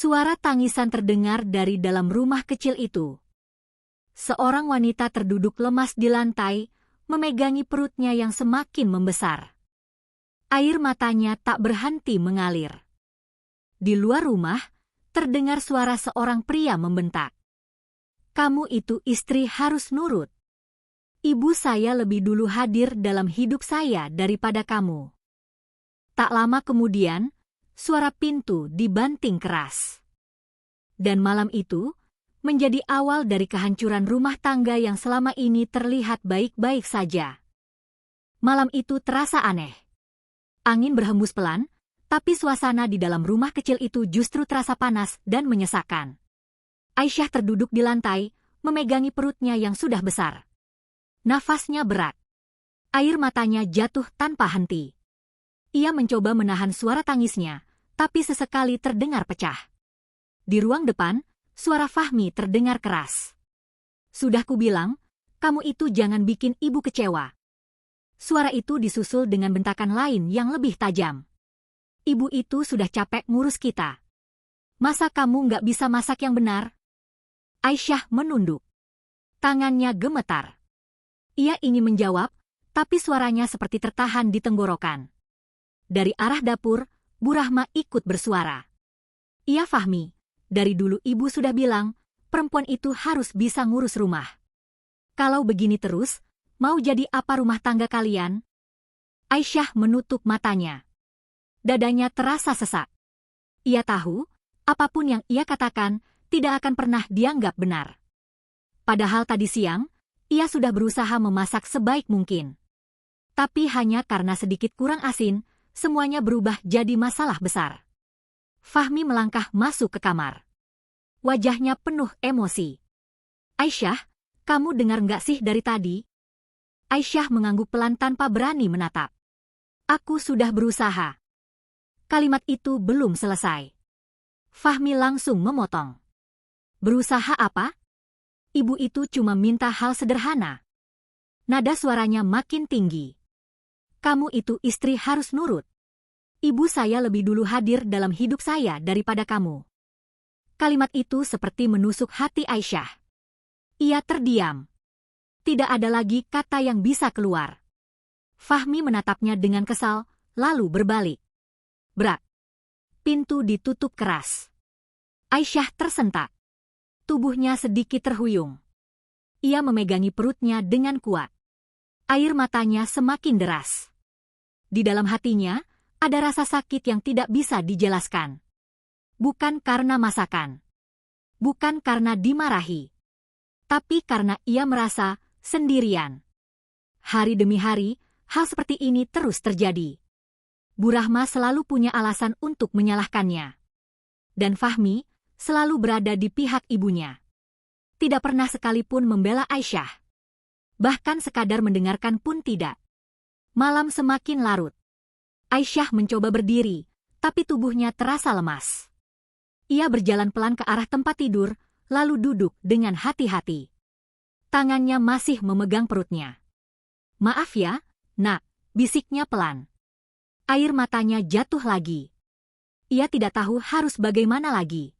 Suara tangisan terdengar dari dalam rumah kecil itu. Seorang wanita terduduk lemas di lantai, memegangi perutnya yang semakin membesar. Air matanya tak berhenti mengalir. Di luar rumah, terdengar suara seorang pria membentak. "Kamu itu istri harus nurut. Ibu saya lebih dulu hadir dalam hidup saya daripada kamu." Tak lama kemudian, suara pintu dibanting keras. Dan malam itu menjadi awal dari kehancuran rumah tangga yang selama ini terlihat baik-baik saja. Malam itu terasa aneh. Angin berhembus pelan, tapi suasana di dalam rumah kecil itu justru terasa panas dan menyesakkan. Aisyah terduduk di lantai, memegangi perutnya yang sudah besar. Nafasnya berat. Air matanya jatuh tanpa henti. Ia mencoba menahan suara tangisnya, tapi sesekali terdengar pecah. Di ruang depan, suara Fahmi terdengar keras. "Sudah kubilang, kamu itu jangan bikin ibu kecewa." Suara itu disusul dengan bentakan lain yang lebih tajam. "Ibu itu sudah capek ngurus kita. Masa kamu nggak bisa masak yang benar?" Aisyah menunduk. Tangannya gemetar. Ia ingin menjawab, tapi suaranya seperti tertahan di tenggorokan. Dari arah dapur, Bu Rahma ikut bersuara. "Iya Fahmi, dari dulu ibu sudah bilang, perempuan itu harus bisa ngurus rumah. Kalau begini terus, mau jadi apa rumah tangga kalian?" Aisyah menutup matanya. Dadanya terasa sesak. Ia tahu, apapun yang ia katakan, tidak akan pernah dianggap benar. Padahal tadi siang, ia sudah berusaha memasak sebaik mungkin. Tapi hanya karena sedikit kurang asin, semuanya berubah jadi masalah besar. Fahmi melangkah masuk ke kamar. Wajahnya penuh emosi. "Aisyah, kamu dengar nggak sih dari tadi?" Aisyah mengangguk pelan tanpa berani menatap. "Aku sudah berusaha." Kalimat itu belum selesai. Fahmi langsung memotong. "Berusaha apa? Ibu itu cuma minta hal sederhana." Nada suaranya makin tinggi. "Kamu itu istri harus nurut. Ibu saya lebih dulu hadir dalam hidup saya daripada kamu." Kalimat itu seperti menusuk hati Aisyah. Ia terdiam. Tidak ada lagi kata yang bisa keluar. Fahmi menatapnya dengan kesal, lalu berbalik. Brak. Pintu ditutup keras. Aisyah tersentak. Tubuhnya sedikit terhuyung. Ia memegangi perutnya dengan kuat. Air matanya semakin deras. Di dalam hatinya, ada rasa sakit yang tidak bisa dijelaskan. Bukan karena masakan. Bukan karena dimarahi. Tapi karena ia merasa sendirian. Hari demi hari, hal seperti ini terus terjadi. Bu Rahma selalu punya alasan untuk menyalahkannya. Dan Fahmi selalu berada di pihak ibunya. Tidak pernah sekalipun membela Aisyah. Bahkan sekadar mendengarkan pun tidak. Malam semakin larut. Aisyah mencoba berdiri, tapi tubuhnya terasa lemas. Ia berjalan pelan ke arah tempat tidur, lalu duduk dengan hati-hati. Tangannya masih memegang perutnya. "Maaf ya, Nak," bisiknya pelan. Air matanya jatuh lagi. Ia tidak tahu harus bagaimana lagi.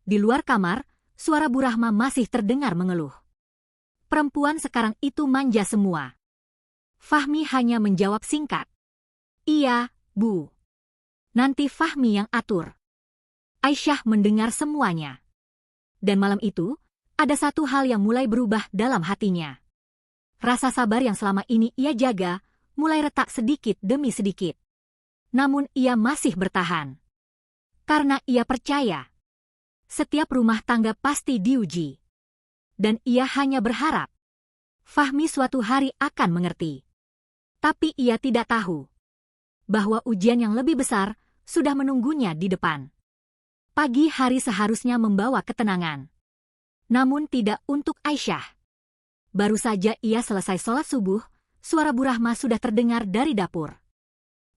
Di luar kamar, suara Bu Rahma masih terdengar mengeluh. Perempuan sekarang itu manja semua. Fahmi hanya menjawab singkat. "Iya, Bu. Nanti Fahmi yang atur." Aisyah mendengar semuanya. Dan malam itu, ada satu hal yang mulai berubah dalam hatinya. Rasa sabar yang selama ini ia jaga, mulai retak sedikit demi sedikit. Namun ia masih bertahan. Karena ia percaya, setiap rumah tangga pasti diuji. Dan ia hanya berharap Fahmi suatu hari akan mengerti. Tapi ia tidak tahu bahwa ujian yang lebih besar sudah menunggunya di depan. Pagi hari seharusnya membawa ketenangan. Namun tidak untuk Aisyah. Baru saja ia selesai sholat subuh, suara Bu Rahma sudah terdengar dari dapur.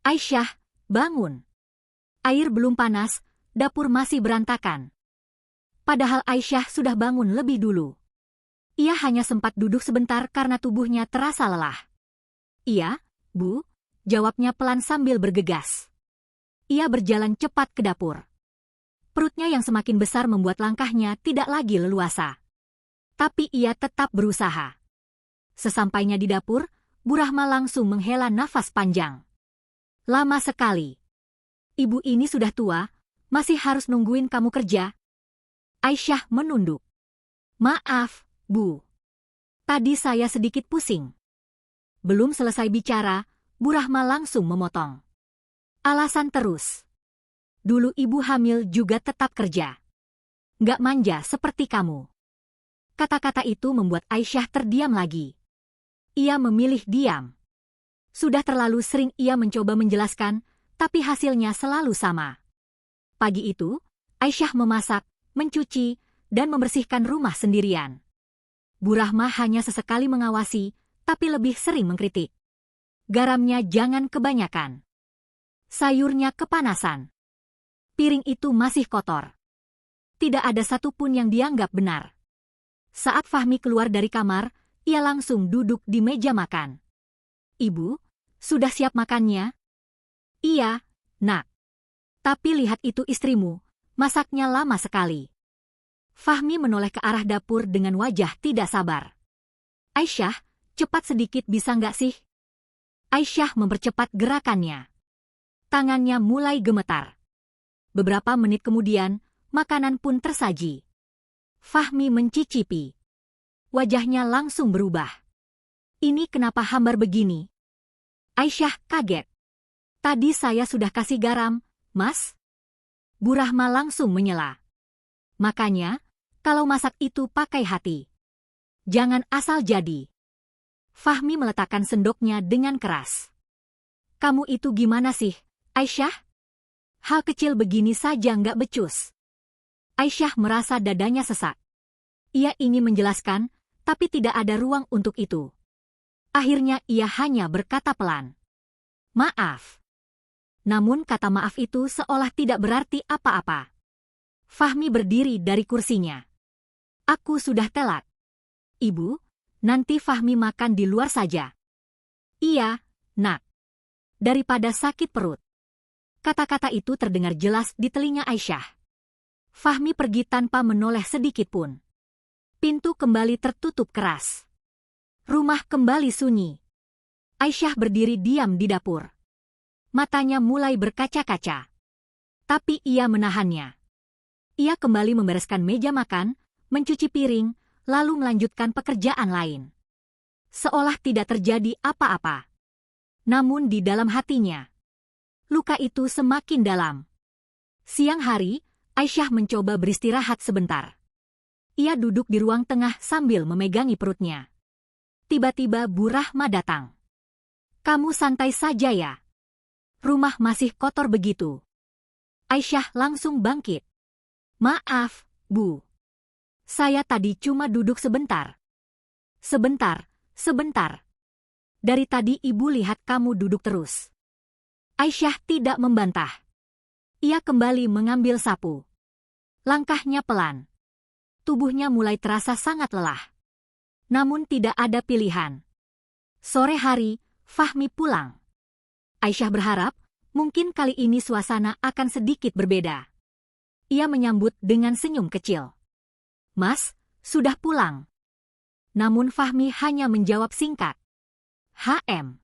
"Aisyah, bangun. Air belum panas, dapur masih berantakan." Padahal Aisyah sudah bangun lebih dulu. Ia hanya sempat duduk sebentar karena tubuhnya terasa lelah. "Iya, Bu," jawabnya pelan sambil bergegas. Ia berjalan cepat ke dapur. Perutnya yang semakin besar membuat langkahnya tidak lagi leluasa. Tapi ia tetap berusaha. Sesampainya di dapur, Bu Rahma langsung menghela nafas panjang. Lama sekali. Ibu ini sudah tua, masih harus nungguin kamu kerja. Aisyah menunduk. Maaf, Bu. Tadi saya sedikit pusing. Belum selesai bicara, Bu Rahma langsung memotong. Alasan terus. Dulu ibu hamil juga tetap kerja. Nggak manja seperti kamu. Kata-kata itu membuat Aisyah terdiam lagi. Ia memilih diam. Sudah terlalu sering ia mencoba menjelaskan, tapi hasilnya selalu sama. Pagi itu, Aisyah memasak, mencuci, dan membersihkan rumah sendirian. Bu Rahma hanya sesekali mengawasi, tapi lebih sering mengkritik. Garamnya jangan kebanyakan. Sayurnya kepanasan. Piring itu masih kotor. Tidak ada satupun yang dianggap benar. Saat Fahmi keluar dari kamar, ia langsung duduk di meja makan. Ibu, sudah siap makannya? Iya, Nak. Tapi lihat itu istrimu, masaknya lama sekali. Fahmi menoleh ke arah dapur dengan wajah tidak sabar. Aisyah, cepat sedikit bisa nggak sih? Aisyah mempercepat gerakannya. Tangannya mulai gemetar. Beberapa menit kemudian, makanan pun tersaji. Fahmi mencicipi. Wajahnya langsung berubah. Ini kenapa hambar begini? Aisyah kaget. Tadi saya sudah kasih garam, Mas. Bu Rahma langsung menyela. Makanya, kalau masak itu pakai hati. Jangan asal jadi. Fahmi meletakkan sendoknya dengan keras. Kamu itu gimana sih, Aisyah? Hal kecil begini saja nggak becus. Aisyah merasa dadanya sesak. Ia ingin menjelaskan, tapi tidak ada ruang untuk itu. Akhirnya ia hanya berkata pelan. Maaf. Namun kata maaf itu seolah tidak berarti apa-apa. Fahmi berdiri dari kursinya. Aku sudah telat. Ibu, nanti Fahmi makan di luar saja. Iya, Nak. Daripada sakit perut. Kata-kata itu terdengar jelas di telinga Aisyah. Fahmi pergi tanpa menoleh sedikit pun. Pintu kembali tertutup keras. Rumah kembali sunyi. Aisyah berdiri diam di dapur. Matanya mulai berkaca-kaca. Tapi ia menahannya. Ia kembali membereskan meja makan, mencuci piring, lalu melanjutkan pekerjaan lain. Seolah tidak terjadi apa-apa. Namun di dalam hatinya, luka itu semakin dalam. Siang hari, Aisyah mencoba beristirahat sebentar. Ia duduk di ruang tengah sambil memegangi perutnya. Tiba-tiba Bu Rahma datang. Kamu santai saja ya. Rumah masih kotor begitu. Aisyah langsung bangkit. Maaf, Bu. Saya tadi cuma duduk sebentar. Sebentar. Dari tadi ibu lihat kamu duduk terus. Aisyah tidak membantah. Ia kembali mengambil sapu. Langkahnya pelan. Tubuhnya mulai terasa sangat lelah. Namun tidak ada pilihan. Sore hari, Fahmi pulang. Aisyah berharap, mungkin kali ini suasana akan sedikit berbeda. Ia menyambut dengan senyum kecil. Mas, sudah pulang. Namun Fahmi hanya menjawab singkat. HM.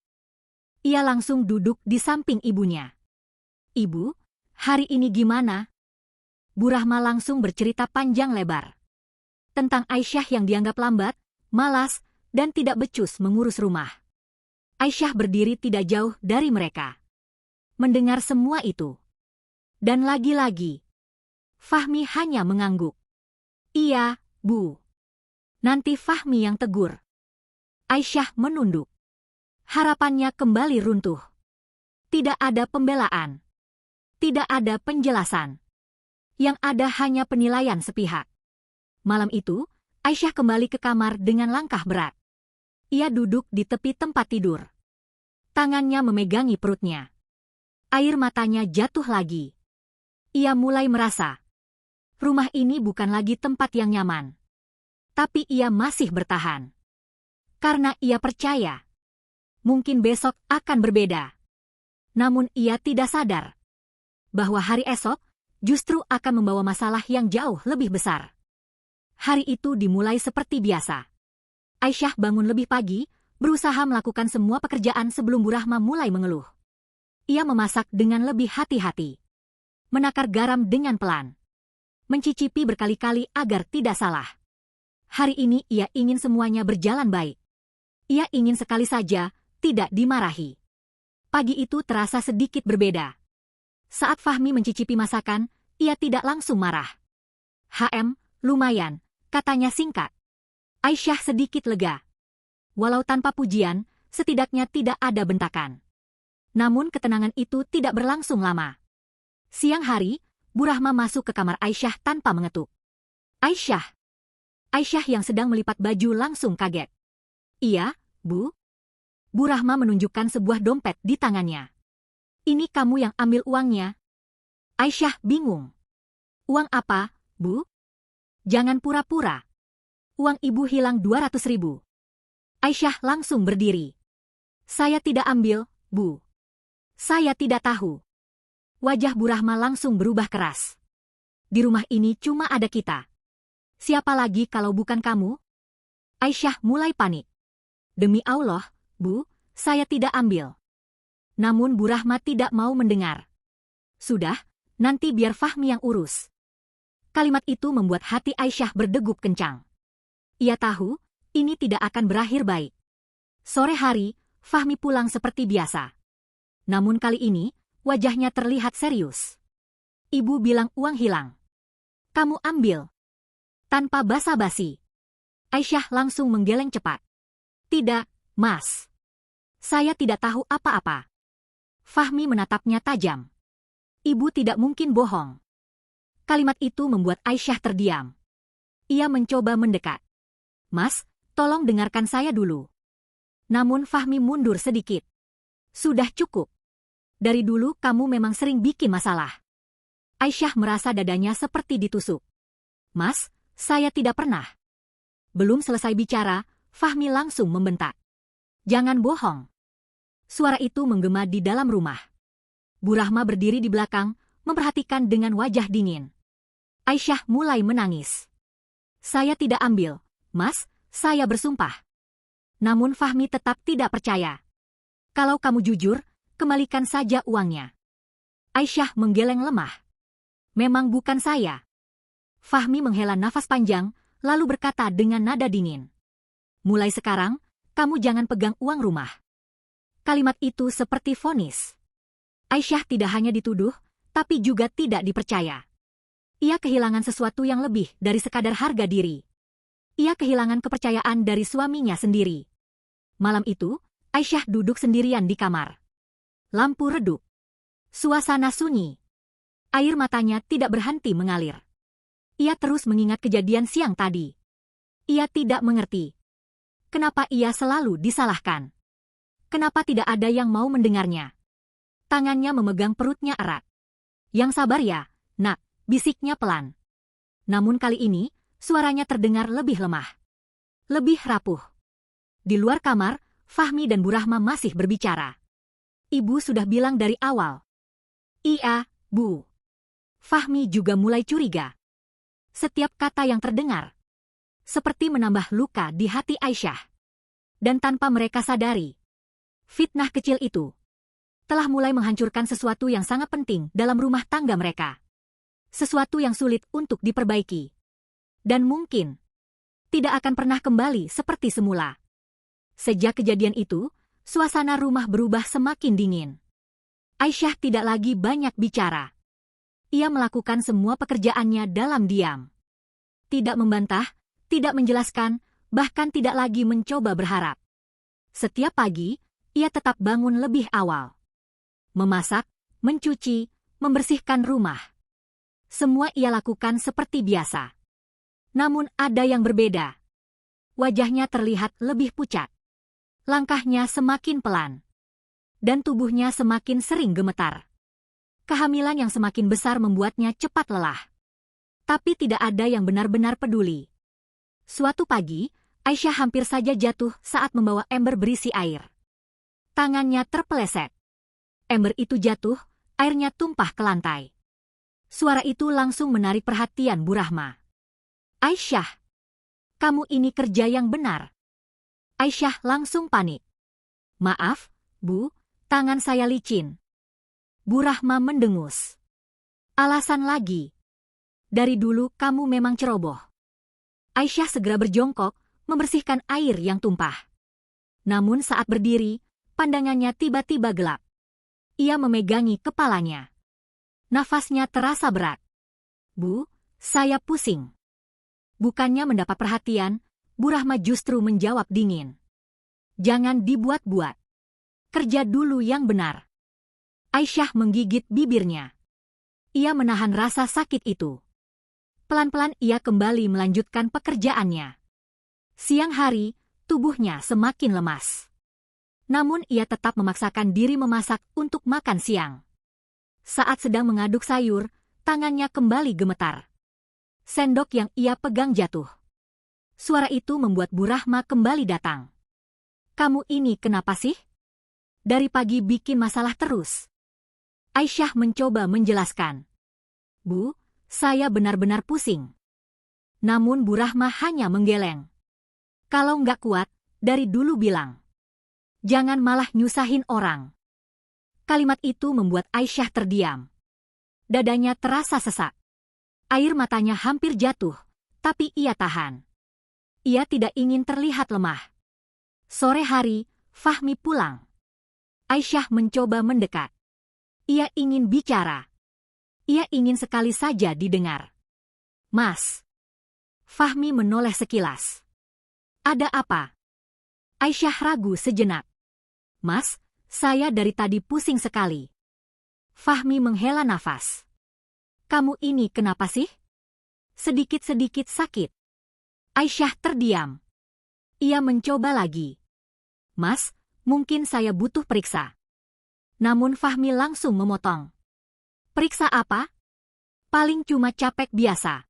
Ia langsung duduk di samping ibunya. Ibu, hari ini gimana? Bu Rahma langsung bercerita panjang lebar. Tentang Aisyah yang dianggap lambat, malas, dan tidak becus mengurus rumah. Aisyah berdiri tidak jauh dari mereka. Mendengar semua itu. Dan lagi-lagi, Fahmi hanya mengangguk. Iya, Bu. Nanti Fahmi yang tegur. Aisyah menunduk. Harapannya kembali runtuh. Tidak ada pembelaan. Tidak ada penjelasan. Yang ada hanya penilaian sepihak. Malam itu, Aisyah kembali ke kamar dengan langkah berat. Ia duduk di tepi tempat tidur. Tangannya memegangi perutnya. Air matanya jatuh lagi. Ia mulai merasa, rumah ini bukan lagi tempat yang nyaman. Tapi ia masih bertahan. Karena ia percaya, mungkin besok akan berbeda. Namun ia tidak sadar bahwa hari esok justru akan membawa masalah yang jauh lebih besar. Hari itu dimulai seperti biasa. Aisyah bangun lebih pagi, berusaha melakukan semua pekerjaan sebelum Bu Rahma mulai mengeluh. Ia memasak dengan lebih hati-hati. Menakar garam dengan pelan. Mencicipi berkali-kali agar tidak salah. Hari ini ia ingin semuanya berjalan baik. Ia ingin sekali saja tidak dimarahi. Pagi itu terasa sedikit berbeda. Saat Fahmi mencicipi masakan, ia tidak langsung marah. Lumayan, katanya singkat. Aisyah sedikit lega. Walau tanpa pujian, setidaknya tidak ada bentakan. Namun ketenangan itu tidak berlangsung lama. Siang hari, Bu Rahma masuk ke kamar Aisyah tanpa mengetuk. Aisyah. Aisyah yang sedang melipat baju langsung kaget. Iya, Bu. Bu Rahma menunjukkan sebuah dompet di tangannya. Ini kamu yang ambil uangnya. Aisyah bingung. Uang apa, Bu? Jangan pura-pura. Uang ibu hilang 200.000. Aisyah langsung berdiri. Saya tidak ambil, Bu. Saya tidak tahu. Wajah Bu Rahma langsung berubah keras. Di rumah ini cuma ada kita. Siapa lagi kalau bukan kamu? Aisyah mulai panik. Demi Allah, Bu, saya tidak ambil. Namun Bu Rahma tidak mau mendengar. Sudah, nanti biar Fahmi yang urus. Kalimat itu membuat hati Aisyah berdegup kencang. Ia tahu, ini tidak akan berakhir baik. Sore hari, Fahmi pulang seperti biasa. Namun kali ini, wajahnya terlihat serius. Ibu bilang uang hilang. Kamu ambil. Tanpa basa-basi. Aisyah langsung menggeleng cepat. Tidak, Mas. Saya tidak tahu apa-apa. Fahmi menatapnya tajam. Ibu tidak mungkin bohong. Kalimat itu membuat Aisyah terdiam. Ia mencoba mendekat. Mas, tolong dengarkan saya dulu. Namun Fahmi mundur sedikit. Sudah cukup. Dari dulu kamu memang sering bikin masalah. Aisyah merasa dadanya seperti ditusuk. Mas, saya tidak pernah. Belum selesai bicara, Fahmi langsung membentak. Jangan bohong. Suara itu menggema di dalam rumah. Bu Rahma berdiri di belakang, memperhatikan dengan wajah dingin. Aisyah mulai menangis. Saya tidak ambil, Mas, saya bersumpah. Namun Fahmi tetap tidak percaya. Kalau kamu jujur, kembalikan saja uangnya. Aisyah menggeleng lemah. Memang bukan saya. Fahmi menghela nafas panjang, lalu berkata dengan nada dingin. Mulai sekarang, kamu jangan pegang uang rumah. Kalimat itu seperti vonis. Aisyah tidak hanya dituduh, tapi juga tidak dipercaya. Ia kehilangan sesuatu yang lebih dari sekadar harga diri. Ia kehilangan kepercayaan dari suaminya sendiri. Malam itu, Aisyah duduk sendirian di kamar. Lampu redup. Suasana sunyi. Air matanya tidak berhenti mengalir. Ia terus mengingat kejadian siang tadi. Ia tidak mengerti. Kenapa ia selalu disalahkan? Kenapa tidak ada yang mau mendengarnya? Tangannya memegang perutnya erat. Yang sabar ya, Nak, bisiknya pelan. Namun kali ini, suaranya terdengar lebih lemah. Lebih rapuh. Di luar kamar, Fahmi dan Bu Rahma masih berbicara. Ibu sudah bilang dari awal. Iya, Bu. Fahmi juga mulai curiga. Setiap kata yang terdengar seperti menambah luka di hati Aisyah. Dan tanpa mereka sadari, fitnah kecil itu telah mulai menghancurkan sesuatu yang sangat penting dalam rumah tangga mereka. Sesuatu yang sulit untuk diperbaiki. Dan mungkin tidak akan pernah kembali seperti semula. Sejak kejadian itu, suasana rumah berubah semakin dingin. Aisyah tidak lagi banyak bicara. Ia melakukan semua pekerjaannya dalam diam. Tidak membantah, tidak menjelaskan, bahkan tidak lagi mencoba berharap. Setiap pagi, ia tetap bangun lebih awal. Memasak, mencuci, membersihkan rumah. Semua ia lakukan seperti biasa. Namun ada yang berbeda. Wajahnya terlihat lebih pucat. Langkahnya semakin pelan. Dan tubuhnya semakin sering gemetar. Kehamilan yang semakin besar membuatnya cepat lelah. Tapi tidak ada yang benar-benar peduli. Suatu pagi, Aisyah hampir saja jatuh saat membawa ember berisi air. Tangannya terpeleset. Ember itu jatuh, airnya tumpah ke lantai. Suara itu langsung menarik perhatian Bu Rahma. Aisyah, kamu ini kerja yang benar. Aisyah langsung panik. Maaf, Bu, tangan saya licin. Bu Rahma mendengus. Alasan lagi. Dari dulu kamu memang ceroboh. Aisyah segera berjongkok, membersihkan air yang tumpah. Namun saat berdiri, pandangannya tiba-tiba gelap. Ia memegangi kepalanya. Nafasnya terasa berat. Bu, saya pusing. Bukannya mendapat perhatian, Bu Rahma justru menjawab dingin. Jangan dibuat-buat. Kerja dulu yang benar. Aisyah menggigit bibirnya. Ia menahan rasa sakit itu. Pelan-pelan ia kembali melanjutkan pekerjaannya. Siang hari, tubuhnya semakin lemas. Namun ia tetap memaksakan diri memasak untuk makan siang. Saat sedang mengaduk sayur, tangannya kembali gemetar. Sendok yang ia pegang jatuh. Suara itu membuat Bu Rahma kembali datang. Kamu ini kenapa sih? Dari pagi bikin masalah terus. Aisyah mencoba menjelaskan. Bu, saya benar-benar pusing. Namun Bu Rahma hanya menggeleng. Kalau nggak kuat, dari dulu bilang. Jangan malah nyusahin orang. Kalimat itu membuat Aisyah terdiam. Dadanya terasa sesak. Air matanya hampir jatuh, tapi ia tahan. Ia tidak ingin terlihat lemah. Sore hari, Fahmi pulang. Aisyah mencoba mendekat. Ia ingin bicara. Ia ingin sekali saja didengar. Mas. Fahmi menoleh sekilas. Ada apa? Aisyah ragu sejenak. Mas, saya dari tadi pusing sekali. Fahmi menghela nafas. Kamu ini kenapa sih? Sedikit-sedikit sakit. Aisyah terdiam. Ia mencoba lagi. Mas, mungkin saya butuh periksa. Namun Fahmi langsung memotong. Periksa apa? Paling cuma capek biasa.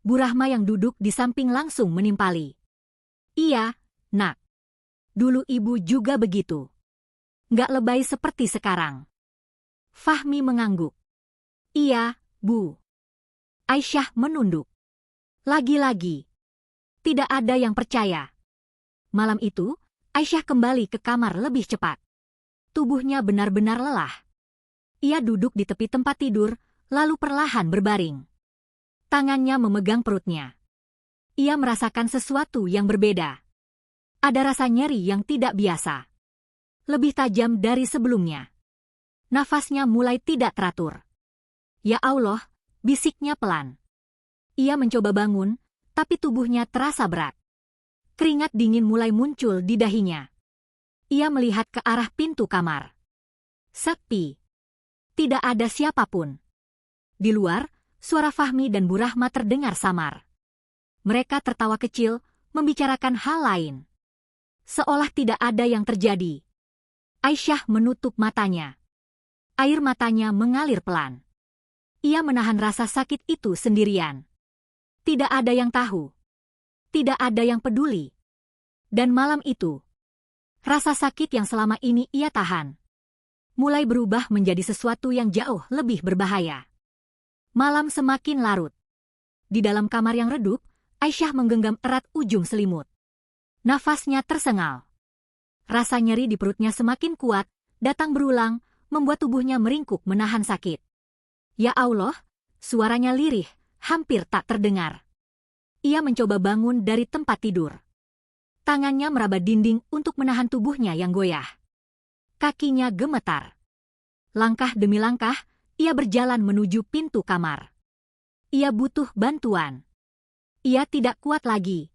Bu Rahma yang duduk di samping langsung menimpali. Iya, Nak. Dulu ibu juga begitu. Nggak lebay seperti sekarang. Fahmi mengangguk. Iya, Bu. Aisyah menunduk. Lagi-lagi. Tidak ada yang percaya. Malam itu, Aisyah kembali ke kamar lebih cepat. Tubuhnya benar-benar lelah. Ia duduk di tepi tempat tidur, lalu perlahan berbaring. Tangannya memegang perutnya. Ia merasakan sesuatu yang berbeda. Ada rasa nyeri yang tidak biasa. Lebih tajam dari sebelumnya. Nafasnya mulai tidak teratur. Ya Allah, bisiknya pelan. Ia mencoba bangun, tapi tubuhnya terasa berat. Keringat dingin mulai muncul di dahinya. Ia melihat ke arah pintu kamar. Sepi. Tidak ada siapapun. Di luar, suara Fahmi dan Bu Rahma terdengar samar. Mereka tertawa kecil, membicarakan hal lain. Seolah tidak ada yang terjadi. Aisyah menutup matanya. Air matanya mengalir pelan. Ia menahan rasa sakit itu sendirian. Tidak ada yang tahu. Tidak ada yang peduli. Dan malam itu, rasa sakit yang selama ini ia tahan mulai berubah menjadi sesuatu yang jauh lebih berbahaya. Malam semakin larut. Di dalam kamar yang redup, Aisyah menggenggam erat ujung selimut. Nafasnya tersengal. Rasa nyeri di perutnya semakin kuat, datang berulang, membuat tubuhnya meringkuk menahan sakit. Ya Allah, suaranya lirih, hampir tak terdengar. Ia mencoba bangun dari tempat tidur. Tangannya meraba dinding untuk menahan tubuhnya yang goyah. Kakinya gemetar. Langkah demi langkah, ia berjalan menuju pintu kamar. Ia butuh bantuan. Ia tidak kuat lagi.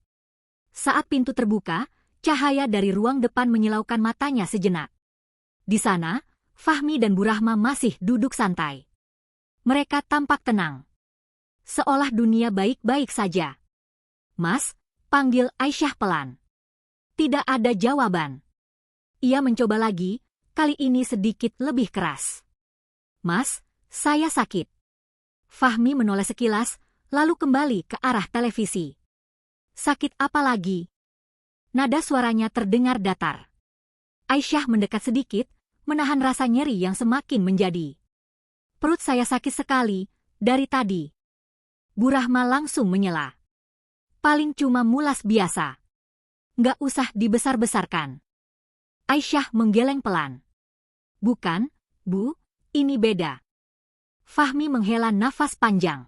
Saat pintu terbuka, cahaya dari ruang depan menyilaukan matanya sejenak. Di sana, Fahmi dan Bu Rahma masih duduk santai. Mereka tampak tenang. Seolah dunia baik-baik saja. Mas, panggil Aisyah pelan. Tidak ada jawaban. Ia mencoba lagi, kali ini sedikit lebih keras. Mas, saya sakit. Fahmi menoleh sekilas, lalu kembali ke arah televisi. Sakit apa lagi? Nada suaranya terdengar datar. Aisyah mendekat sedikit, menahan rasa nyeri yang semakin menjadi. Perut saya sakit sekali, Dari tadi, Bu Rahma langsung menyela. Paling cuma mulas biasa. Nggak usah dibesar-besarkan. Aisyah menggeleng pelan. Bukan, Bu, ini beda. Fahmi menghela nafas panjang.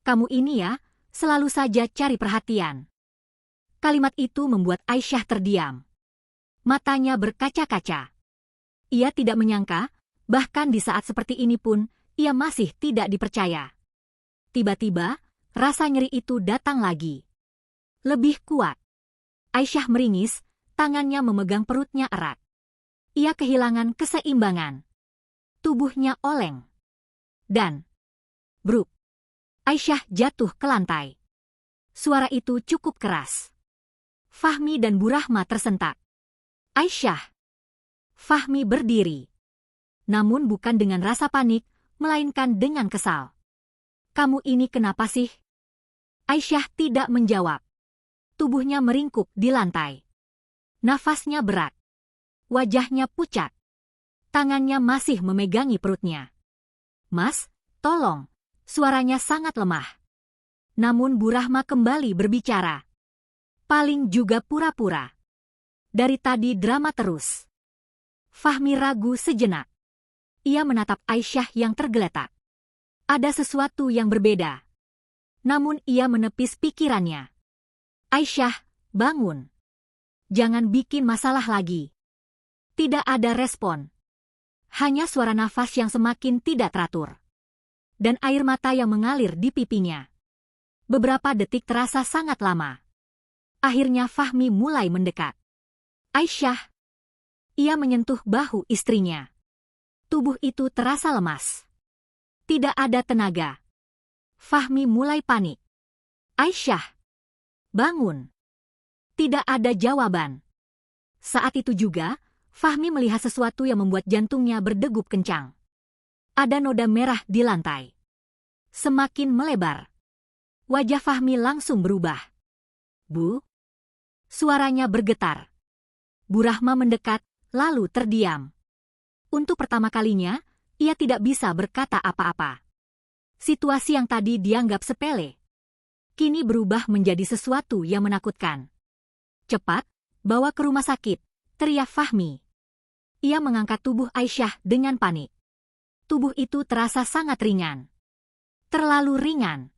Kamu ini ya, selalu saja cari perhatian. Kalimat itu membuat Aisyah terdiam. Matanya berkaca-kaca. Ia tidak menyangka, bahkan di saat seperti ini pun, ia masih tidak dipercaya. Tiba-tiba, rasa nyeri itu datang lagi. Lebih kuat. Aisyah meringis, tangannya memegang perutnya erat. Ia kehilangan keseimbangan. Tubuhnya oleng. Dan, bruk, Aisyah jatuh ke lantai. Suara itu cukup keras. Fahmi dan Bu Rahma tersentak. Aisyah. Fahmi berdiri. Namun bukan dengan rasa panik, melainkan dengan kesal. Kamu ini kenapa sih? Aisyah tidak menjawab. Tubuhnya meringkuk di lantai. Nafasnya berat. Wajahnya pucat. Tangannya masih memegangi perutnya. Mas, tolong. Suaranya sangat lemah. Namun Bu Rahma kembali berbicara. Paling juga pura-pura. Dari tadi drama terus. Fahmi ragu sejenak. Ia menatap Aisyah yang tergeletak. Ada sesuatu yang berbeda. Namun ia menepis pikirannya. Aisyah, bangun. Jangan bikin masalah lagi. Tidak ada respon. Hanya suara nafas yang semakin tidak teratur. Dan air mata yang mengalir di pipinya. Beberapa detik terasa sangat lama. Akhirnya Fahmi mulai mendekat. Aisyah. Ia menyentuh bahu istrinya. Tubuh itu terasa lemas. Tidak ada tenaga. Fahmi mulai panik. Aisyah. Bangun. Tidak ada jawaban. Saat itu juga, Fahmi melihat sesuatu yang membuat jantungnya berdegup kencang. Ada noda merah di lantai. Semakin melebar. Wajah Fahmi langsung berubah. Bu? Suaranya bergetar. Bu Rahma mendekat, lalu terdiam. Untuk pertama kalinya, ia tidak bisa berkata apa-apa. Situasi yang tadi dianggap sepele, kini berubah menjadi sesuatu yang menakutkan. Cepat, bawa ke rumah sakit, teriak Fahmi. Ia mengangkat tubuh Aisyah dengan panik. Tubuh itu terasa sangat ringan. Terlalu ringan.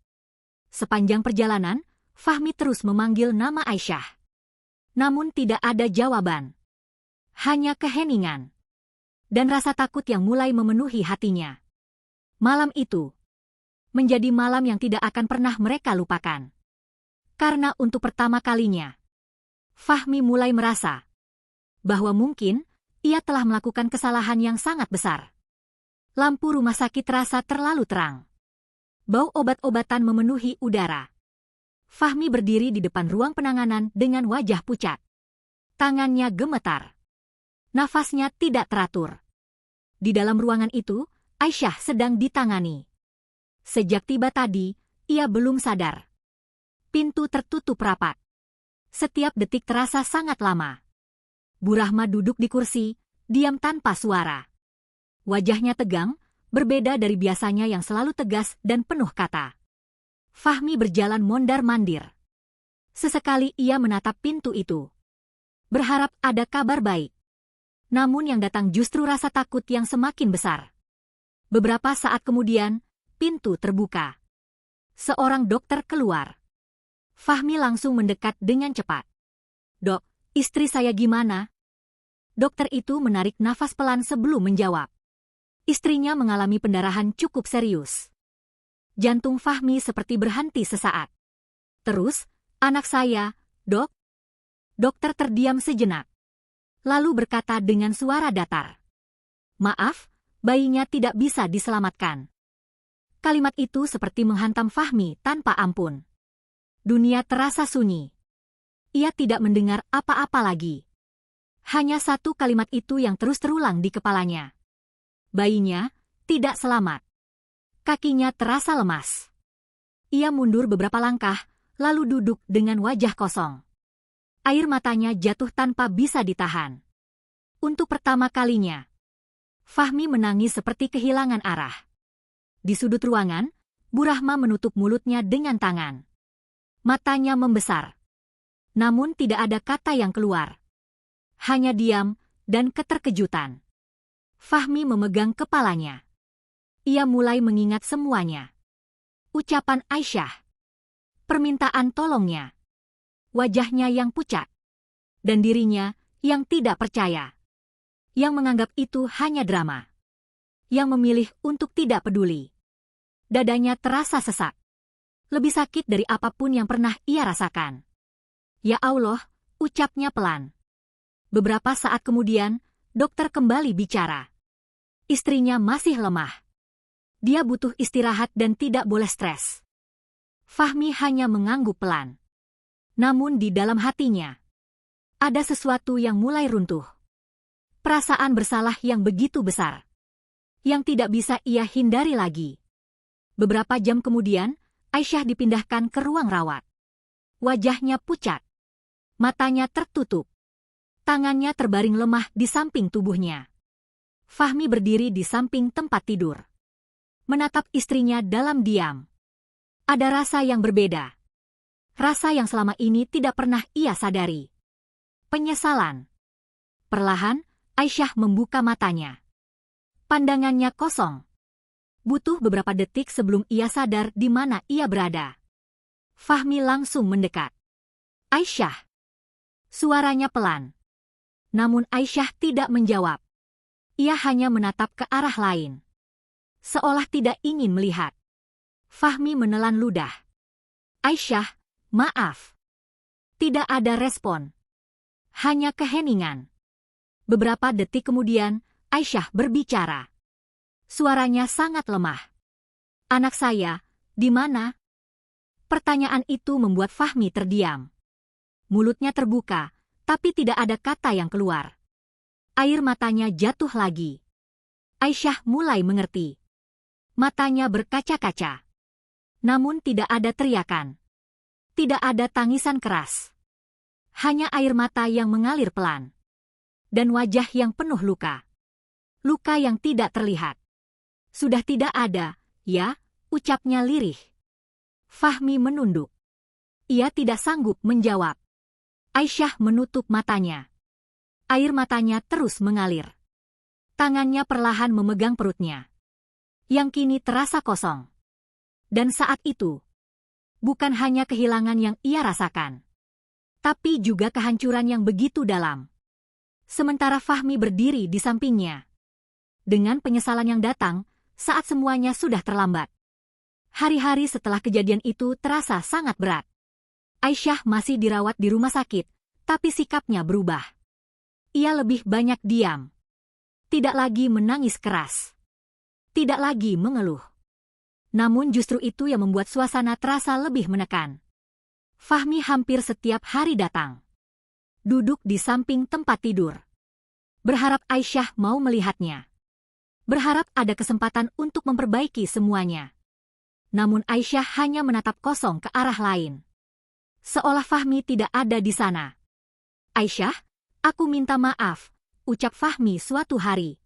Sepanjang perjalanan, Fahmi terus memanggil nama Aisyah. Namun tidak ada jawaban. Hanya keheningan. Dan rasa takut yang mulai memenuhi hatinya. Malam itu menjadi malam yang tidak akan pernah mereka lupakan. Karena untuk pertama kalinya, Fahmi mulai merasa bahwa mungkin ia telah melakukan kesalahan yang sangat besar. Lampu rumah sakit terasa terlalu terang. Bau obat-obatan memenuhi udara. Fahmi berdiri di depan ruang penanganan dengan wajah pucat. Tangannya gemetar. Nafasnya tidak teratur. Di dalam ruangan itu, Aisyah sedang ditangani. Sejak tiba tadi, ia belum sadar. Pintu tertutup rapat. Setiap detik terasa sangat lama. Bu Rahma duduk di kursi, diam tanpa suara. Wajahnya tegang, berbeda dari biasanya yang selalu tegas dan penuh kata. Fahmi berjalan mondar-mandir. Sesekali ia menatap pintu itu. Berharap ada kabar baik. Namun yang datang justru rasa takut yang semakin besar. Beberapa saat kemudian, pintu terbuka. Seorang dokter keluar. Fahmi langsung mendekat dengan cepat. Dok, istri saya gimana? Dokter itu menarik nafas pelan sebelum menjawab. Istrinya mengalami pendarahan cukup serius. Jantung Fahmi seperti berhenti sesaat. Terus, anak saya, dok? Dokter terdiam sejenak. Lalu berkata dengan suara datar. Maaf, bayinya tidak bisa diselamatkan. Kalimat itu seperti menghantam Fahmi tanpa ampun. Dunia terasa sunyi. Ia tidak mendengar apa-apa lagi. Hanya satu kalimat itu yang terus terulang di kepalanya. Bayinya tidak selamat. Kakinya terasa lemas. Ia mundur beberapa langkah, lalu duduk dengan wajah kosong. Air matanya jatuh tanpa bisa ditahan. Untuk pertama kalinya, Fahmi menangis seperti kehilangan arah. Di sudut ruangan, Bu Rahma menutup mulutnya dengan tangan. Matanya membesar. Namun tidak ada kata yang keluar. Hanya diam dan keterkejutan. Fahmi memegang kepalanya. Ia mulai mengingat semuanya. Ucapan Aisyah. Permintaan tolongnya. Wajahnya yang pucat. Dan dirinya yang tidak percaya. Yang menganggap itu hanya drama. Yang memilih untuk tidak peduli. Dadanya terasa sesak. Lebih sakit dari apapun yang pernah ia rasakan. Ya Allah, ucapnya pelan. Beberapa saat kemudian, dokter kembali bicara. Istrinya masih lemah. Dia butuh istirahat dan tidak boleh stres. Fahmi hanya mengangguk pelan. Namun di dalam hatinya, ada sesuatu yang mulai runtuh. Perasaan bersalah yang begitu besar. Yang tidak bisa ia hindari lagi. Beberapa jam kemudian, Aisyah dipindahkan ke ruang rawat. Wajahnya pucat. Matanya tertutup. Tangannya terbaring lemah di samping tubuhnya. Fahmi berdiri di samping tempat tidur. Menatap istrinya dalam diam. Ada rasa yang berbeda. Rasa yang selama ini tidak pernah ia sadari. Penyesalan. Perlahan, Aisyah membuka matanya. Pandangannya kosong. Butuh beberapa detik sebelum ia sadar di mana ia berada. Fahmi langsung mendekat. Aisyah. Suaranya pelan. Namun Aisyah tidak menjawab. Ia hanya menatap ke arah lain. Seolah tidak ingin melihat. Fahmi menelan ludah. Aisyah, maaf. Tidak ada respon. Hanya keheningan. Beberapa detik kemudian, Aisyah berbicara. Suaranya sangat lemah. Anak saya, di mana? Pertanyaan itu membuat Fahmi terdiam. Mulutnya terbuka, tapi tidak ada kata yang keluar. Air matanya jatuh lagi. Aisyah mulai mengerti. Matanya berkaca-kaca. Namun tidak ada teriakan. Tidak ada tangisan keras. Hanya air mata yang mengalir pelan. Dan wajah yang penuh luka. Luka yang tidak terlihat. Sudah tidak ada, ya, ucapnya lirih. Fahmi menunduk. Ia tidak sanggup menjawab. Aisyah menutup matanya. Air matanya terus mengalir. Tangannya perlahan memegang perutnya. Yang kini terasa kosong. Dan saat itu, bukan hanya kehilangan yang ia rasakan, tapi juga kehancuran yang begitu dalam. Sementara Fahmi berdiri di sampingnya. Dengan penyesalan yang datang, saat semuanya sudah terlambat. Hari-hari setelah kejadian itu terasa sangat berat. Aisyah masih dirawat di rumah sakit, tapi sikapnya berubah. Ia lebih banyak diam. Tidak lagi menangis keras. Tidak lagi mengeluh. Namun justru itu yang membuat suasana terasa lebih menekan. Fahmi hampir setiap hari datang. Duduk di samping tempat tidur. Berharap Aisyah mau melihatnya. Berharap ada kesempatan untuk memperbaiki semuanya. Namun Aisyah hanya menatap kosong ke arah lain. Seolah Fahmi tidak ada di sana. Aisyah, aku minta maaf, ucap Fahmi suatu hari.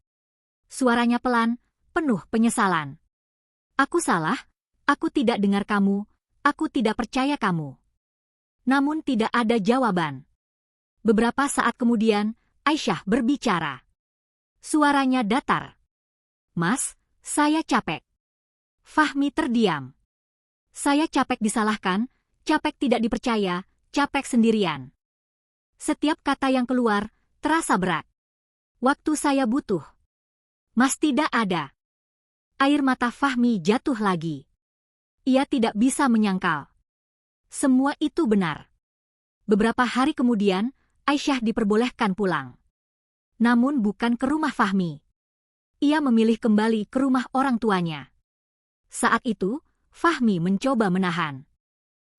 Suaranya pelan, penuh penyesalan. Aku salah, aku tidak dengar kamu, aku tidak percaya kamu. Namun tidak ada jawaban. Beberapa saat kemudian, Aisyah berbicara. Suaranya datar. Mas, saya capek. Fahmi terdiam. Saya capek disalahkan, capek tidak dipercaya, capek sendirian. Setiap kata yang keluar, terasa berat. Waktu saya butuh. Mas tidak ada. Air mata Fahmi jatuh lagi. Ia tidak bisa menyangkal. Semua itu benar. Beberapa hari kemudian, Aisyah diperbolehkan pulang. Namun bukan ke rumah Fahmi. Ia memilih kembali ke rumah orang tuanya. Saat itu, Fahmi mencoba menahan.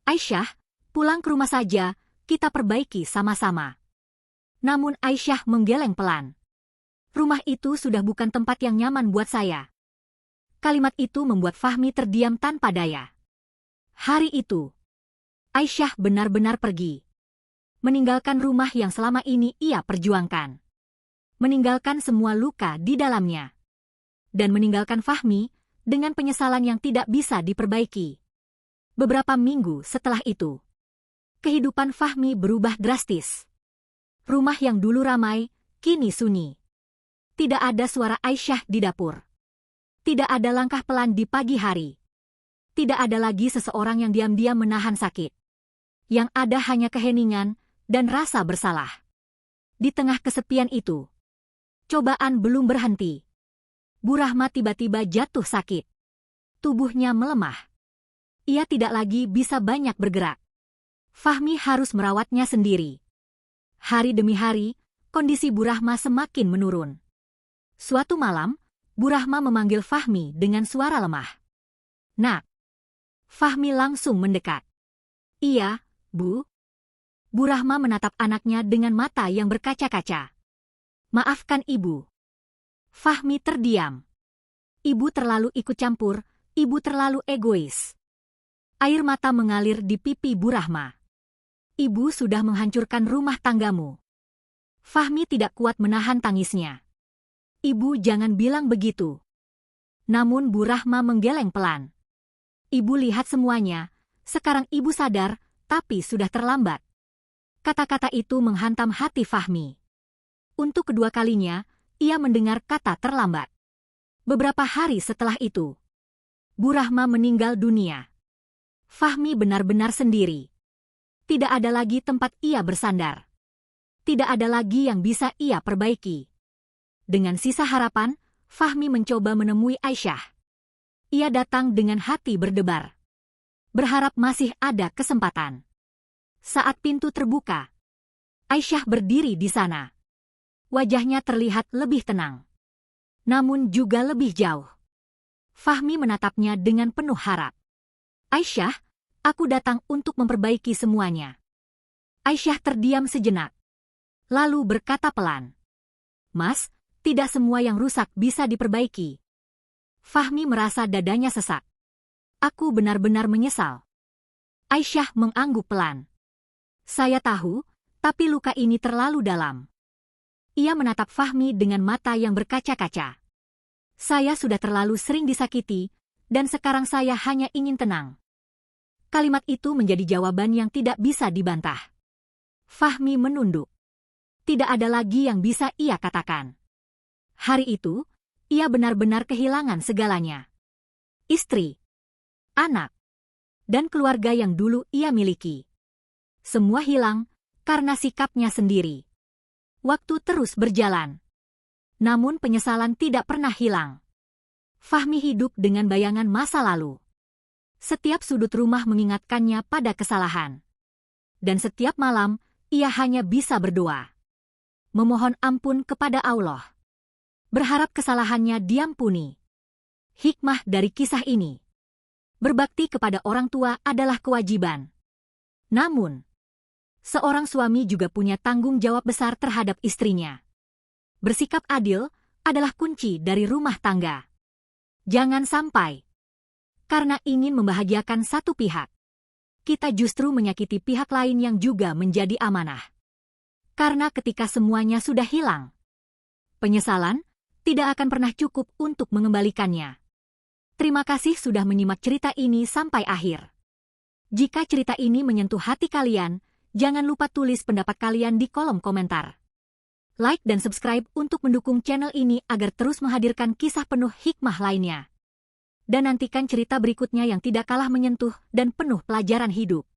Aisyah, pulang ke rumah saja, kita perbaiki sama-sama. Namun Aisyah menggeleng pelan. Rumah itu sudah bukan tempat yang nyaman buat saya. Kalimat itu membuat Fahmi terdiam tanpa daya. Hari itu, Aisyah benar-benar pergi. Meninggalkan rumah yang selama ini ia perjuangkan. Meninggalkan semua luka di dalamnya. Dan meninggalkan Fahmi, dengan penyesalan yang tidak bisa diperbaiki. Beberapa minggu setelah itu, kehidupan Fahmi berubah drastis. Rumah yang dulu ramai, kini sunyi. Tidak ada suara Aisyah di dapur. Tidak ada langkah pelan di pagi hari. Tidak ada lagi seseorang yang diam-diam menahan sakit. Yang ada hanya keheningan dan rasa bersalah. Di tengah kesepian itu, cobaan belum berhenti. Bu Rahma tiba-tiba jatuh sakit. Tubuhnya melemah. Ia tidak lagi bisa banyak bergerak. Fahmi harus merawatnya sendiri. Hari demi hari, kondisi Bu Rahma semakin menurun. Suatu malam, Bu Rahma memanggil Fahmi dengan suara lemah. "Nak." Fahmi langsung mendekat. "Iya, Bu." Bu Rahma menatap anaknya dengan mata yang berkaca-kaca. "Maafkan Ibu." Fahmi terdiam. Ibu terlalu ikut campur, ibu terlalu egois. Air mata mengalir di pipi Bu Rahma. "Ibu sudah menghancurkan rumah tanggamu." Fahmi tidak kuat menahan tangisnya. "Ibu jangan bilang begitu." Namun Bu Rahma menggeleng pelan. "Ibu lihat semuanya, sekarang ibu sadar, tapi sudah terlambat." Kata-kata itu menghantam hati Fahmi. Untuk kedua kalinya, ia mendengar kata terlambat. Beberapa hari setelah itu, Bu Rahma meninggal dunia. Fahmi benar-benar sendiri. Tidak ada lagi tempat ia bersandar. Tidak ada lagi yang bisa ia perbaiki. Dengan sisa harapan, Fahmi mencoba menemui Aisyah. Ia datang dengan hati berdebar. Berharap masih ada kesempatan. Saat pintu terbuka, Aisyah berdiri di sana. Wajahnya terlihat lebih tenang. Namun juga lebih jauh. Fahmi menatapnya dengan penuh harap. "Aisyah, aku datang untuk memperbaiki semuanya." Aisyah terdiam sejenak. Lalu berkata pelan, "Mas, tidak semua yang rusak bisa diperbaiki." Fahmi merasa dadanya sesak. "Aku benar-benar menyesal." Aisyah mengangguk pelan. "Saya tahu, tapi luka ini terlalu dalam." Ia menatap Fahmi dengan mata yang berkaca-kaca. "Saya sudah terlalu sering disakiti, dan sekarang saya hanya ingin tenang." Kalimat itu menjadi jawaban yang tidak bisa dibantah. Fahmi menunduk. Tidak ada lagi yang bisa ia katakan. Hari itu, ia benar-benar kehilangan segalanya. Istri, anak, dan keluarga yang dulu ia miliki. Semua hilang karena sikapnya sendiri. Waktu terus berjalan. Namun penyesalan tidak pernah hilang. Fahmi hidup dengan bayangan masa lalu. Setiap sudut rumah mengingatkannya pada kesalahan. Dan setiap malam, ia hanya bisa berdoa. Memohon ampun kepada Allah. Berharap kesalahannya diampuni. Hikmah dari kisah ini. Berbakti kepada orang tua adalah kewajiban. Namun, seorang suami juga punya tanggung jawab besar terhadap istrinya. Bersikap adil adalah kunci dari rumah tangga. Jangan sampai, karena ingin membahagiakan satu pihak, kita justru menyakiti pihak lain yang juga menjadi amanah. Karena ketika semuanya sudah hilang, penyesalan tidak akan pernah cukup untuk mengembalikannya. Terima kasih sudah menyimak cerita ini sampai akhir. Jika cerita ini menyentuh hati kalian, jangan lupa tulis pendapat kalian di kolom komentar. Like dan subscribe untuk mendukung channel ini agar terus menghadirkan kisah penuh hikmah lainnya. Dan nantikan cerita berikutnya yang tidak kalah menyentuh dan penuh pelajaran hidup.